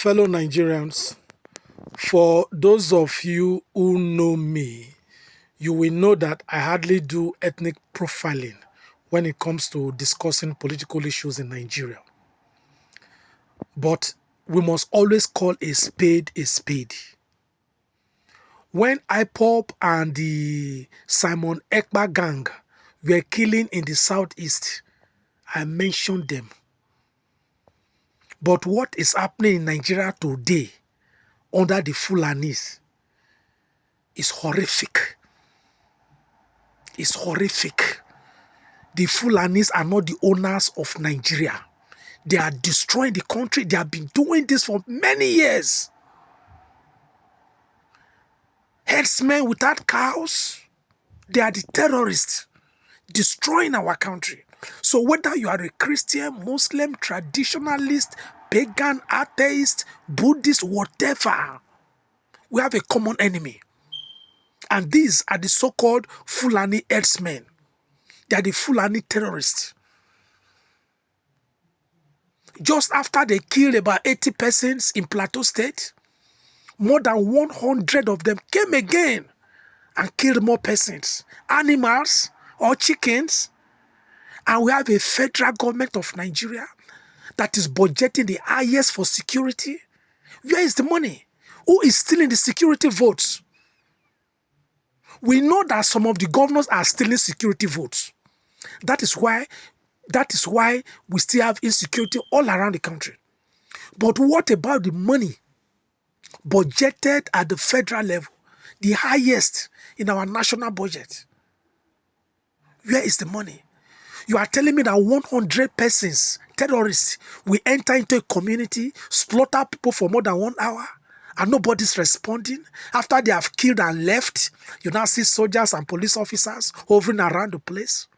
Fellow Nigerians, for those of you who know me, you will know that I hardly do ethnic profiling when it comes to discussing political issues in Nigeria. But we must always call a spade a spade. When IPOB and the Simon Ekpa gang were killing in the southeast, I mentioned them. But what is happening in Nigeria today under the Fulanis is horrific. It's horrific. The Fulanis are not the owners of Nigeria. They are destroying the country. They have been doing this for many years. Herdsmen without cows, they are the terrorists destroying our country. So whether you are a Christian, Muslim, traditionalist, pagan, atheist, Buddhist, whatever, we have a common enemy. And these are the so-called Fulani herdsmen. They are the Fulani terrorists. Just after they killed about 80 persons in Plateau State, more than 100 of them came again and killed more persons, animals or chickens. And we have a federal government of Nigeria that is budgeting the highest for security. Where is the money? Who is stealing the security votes? We know that some of the governors are stealing security votes. That is why we still have insecurity all around the country. But what about the money budgeted at the federal level, the highest in our national budget? Where is the money? You are telling me that 100 persons, terrorists, will enter into a community, slaughter people for more than 1 hour, and nobody's responding? After they have killed and left, you now see soldiers and police officers hovering around the place.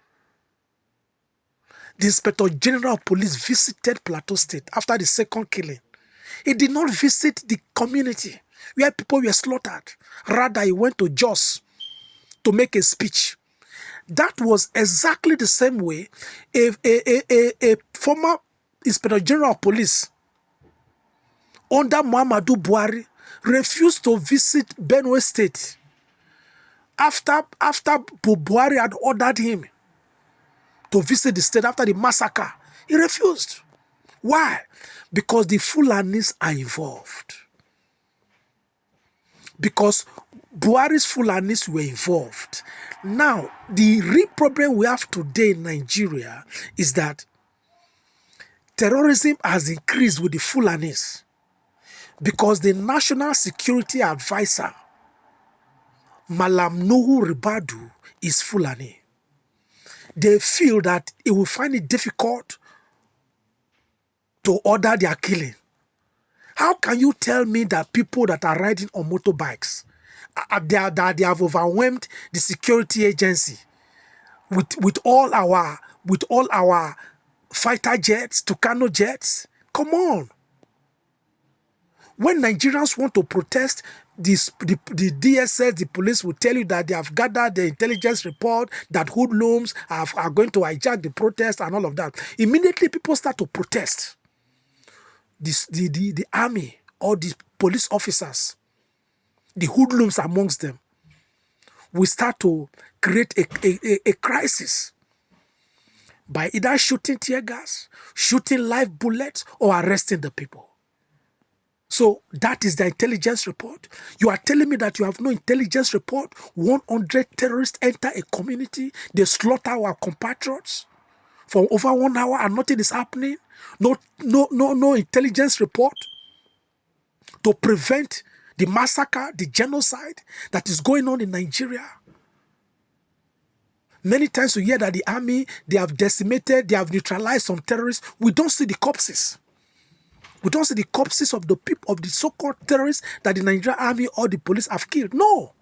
The Inspector General of Police visited Plateau State after the second killing. He did not visit the community where people were slaughtered. Rather, he went to Jos to make a speech. That was exactly the same way a former Inspector General of Police under Muhammadu Buhari refused to visit Benue State after Buhari had ordered him to visit the state after the massacre. He refused. Why? Because the Fulanis are involved. Because Buhari's Fulanis were involved. Now, the real problem we have today in Nigeria is that terrorism has increased with the Fulanis because the National Security Advisor, Malam Nuhu Ribadu, is Fulani. They feel that it will find it difficult to order their killing. How can you tell me that people that are riding on motorbikes, they have overwhelmed the security agency with all our fighter jets, Tucano jets? Come on. When Nigerians want to protest, the DSS, the police will tell you that they have gathered the intelligence report that hoodlums are going to hijack the protest and all of that. Immediately people start to protest. The army or the police officers, the hoodlums amongst them, will start to create a crisis by either shooting tear gas, shooting live bullets, or arresting the people. So that is the intelligence report. You are telling me that you have no intelligence report? 100 terrorists enter a community, they slaughter our compatriots for over 1 hour and nothing is happening? No intelligence report to prevent the massacre, the genocide that is going on in Nigeria? Many times we hear that the army, they have decimated, they have neutralized some terrorists. We don't see the corpses. We don't see the corpses of the people, of the so-called terrorists that the Nigerian army or the police have killed. No.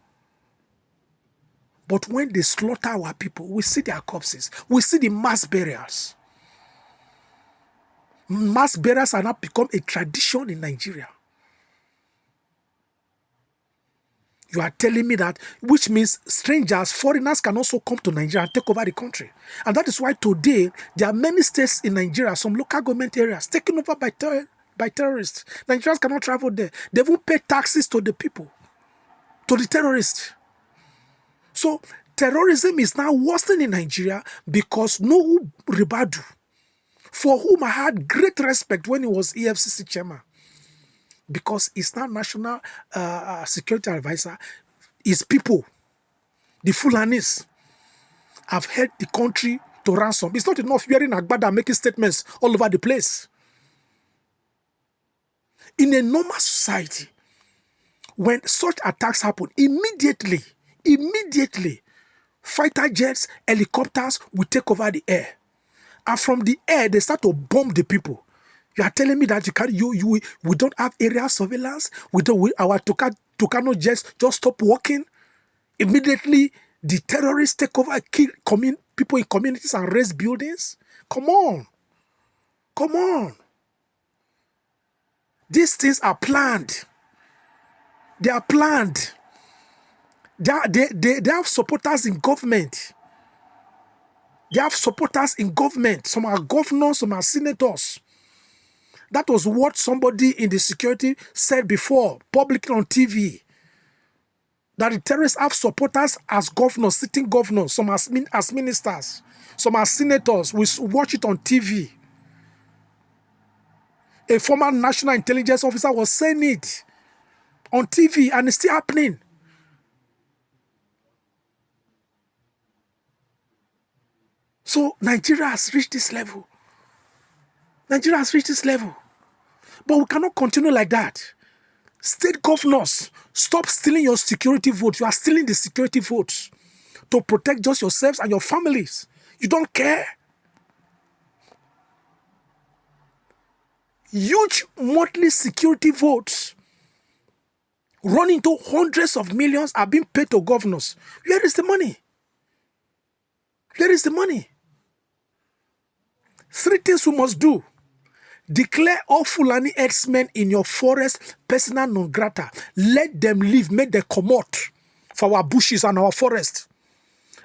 But when they slaughter our people, we see their corpses. We see the mass burials. Mass burials have now become a tradition in Nigeria. You are telling me that, which means strangers, foreigners can also come to Nigeria and take over the country. And that is why today, there are many states in Nigeria, some local government areas, taken over by by terrorists. Nigerians cannot travel there. They won't pay taxes to the people, to the terrorists. So terrorism is now worsening in Nigeria because Nuhu Ribadu, for whom I had great respect when he was EFCC chairman, because he's now national security advisor, his people, the Fulanis, have held the country to ransom. It's not enough wearing agbada making statements all over the place. In a normal society, when such attacks happen, immediately, fighter jets, helicopters will take over the air. And from the air, they start to bomb the people. You are telling me that we don't have aerial surveillance? Our Tucano jets just stop working? Immediately, the terrorists take over, kill people in communities and raise buildings? Come on. These things are planned. They are planned. They have supporters in government. Some are governors, some are senators. That was what somebody in the security said before, publicly on TV. That the terrorists have supporters as governors, sitting governors, some as ministers, some as senators. We watch it on TV. A former national intelligence officer was saying it on TV, and it's still happening. So Nigeria has reached this level. But we cannot continue like that. State governors, stop stealing your security votes. You are stealing the security votes to protect just yourselves and your families. You don't care. Huge monthly security votes running to hundreds of millions are being paid to governors. Where is the money? 3 things we must do. Declare all Fulani herdsmen in your forest persona non grata. Let them live, make them come out for our bushes and our forest.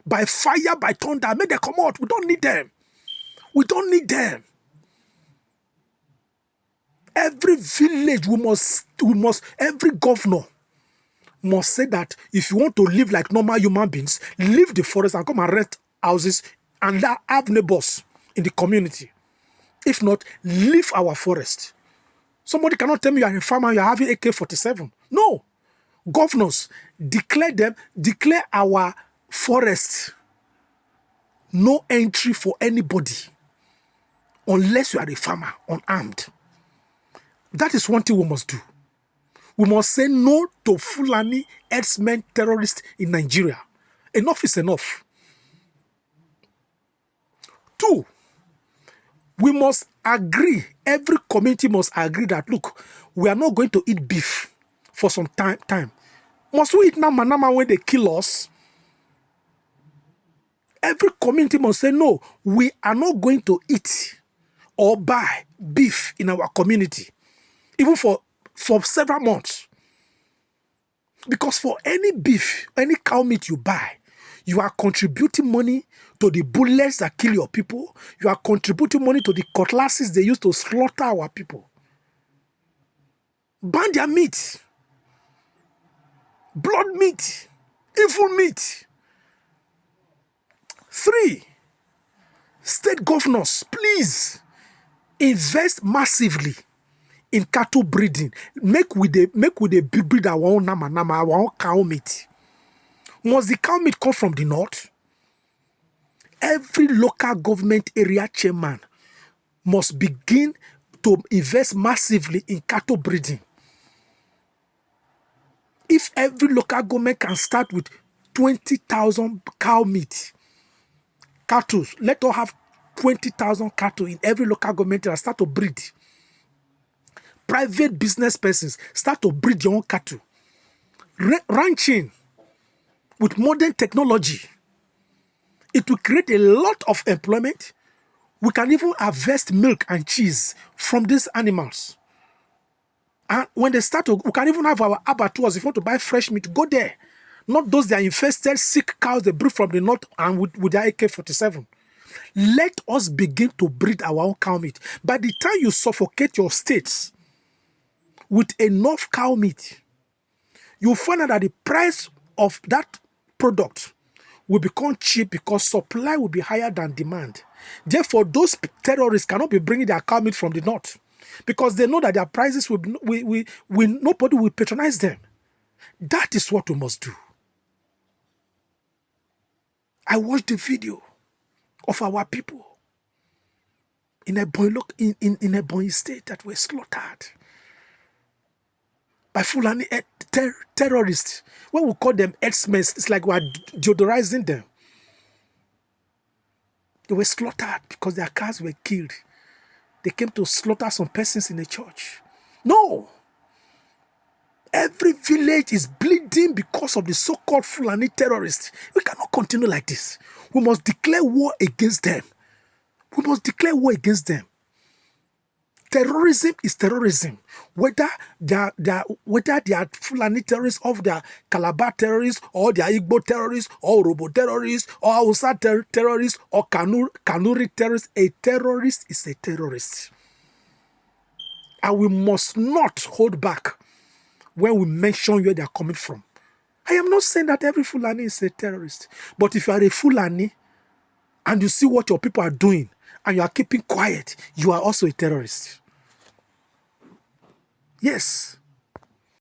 By fire, by thunder, make them come out. We don't need them. Every village, every governor must say that if you want to live like normal human beings, leave the forest and come and rent houses and have neighbors in the community. If not, leave our forest. Somebody cannot tell me you are a farmer, you are having AK-47. No. Governors, declare our forest no entry for anybody unless you are a farmer, unarmed. That is one thing we must do. We must say no to Fulani herdsmen terrorists in Nigeria. Enough is enough. 2, we must agree, every community must agree that, look, we are not going to eat beef for some time. Must we eat nama when they kill us? Every community must say, no, we are not going to eat or buy beef in our community, even for several months. Because for any beef, any cow meat you buy, you are contributing money to the bullets that kill your people. You are contributing money to the cutlasses they use to slaughter our people. Ban their meat. Blood meat. Evil meat. 3, state governors, please invest massively in cattle breeding. Make we breed our own nama, our own cow meat. Must the cow meat come from the north? Every local government area chairman must begin to invest massively in cattle breeding. If every local government can start with 20,000 cow meat, cattle, let us have 20,000 cattle in every local government and start to breed. Private business persons, start to breed your own cattle. Ranching with modern technology, it will create a lot of employment. We can even harvest milk and cheese from these animals. And when they start to, we can even have our abattoirs. If you want to buy fresh meat, go there. Not those that are infested, sick cows they breed from the north and with their AK-47. Let us begin to breed our own cow meat. By the time you suffocate your states with enough cow meat, you find out that the price of that product will become cheap because supply will be higher than demand. Therefore, those terrorists cannot be bringing their cow meat from the north because they know that their prices nobody will patronize them. That is what we must do. I watched the video of our people in Ebonyi state that were slaughtered by Fulani terrorists. When we call them herdsmen, it's like we are deodorizing them. They were slaughtered because their cars were killed. They came to slaughter some persons in the church. No! Every village is bleeding because of the so-called Fulani terrorists. We cannot continue like this. We must declare war against them. We must declare war against them. Terrorism is terrorism. Whether they are Fulani terrorists, or they are Calabar terrorists, or they are Igbo terrorists, or Robo terrorists, or Hausa terrorists, or Kanuri terrorists, a terrorist is a terrorist. And we must not hold back when we mention where they are coming from. I am not saying that every Fulani is a terrorist. But if you are a Fulani and you see what your people are doing and you are keeping quiet, you are also a terrorist. Yes.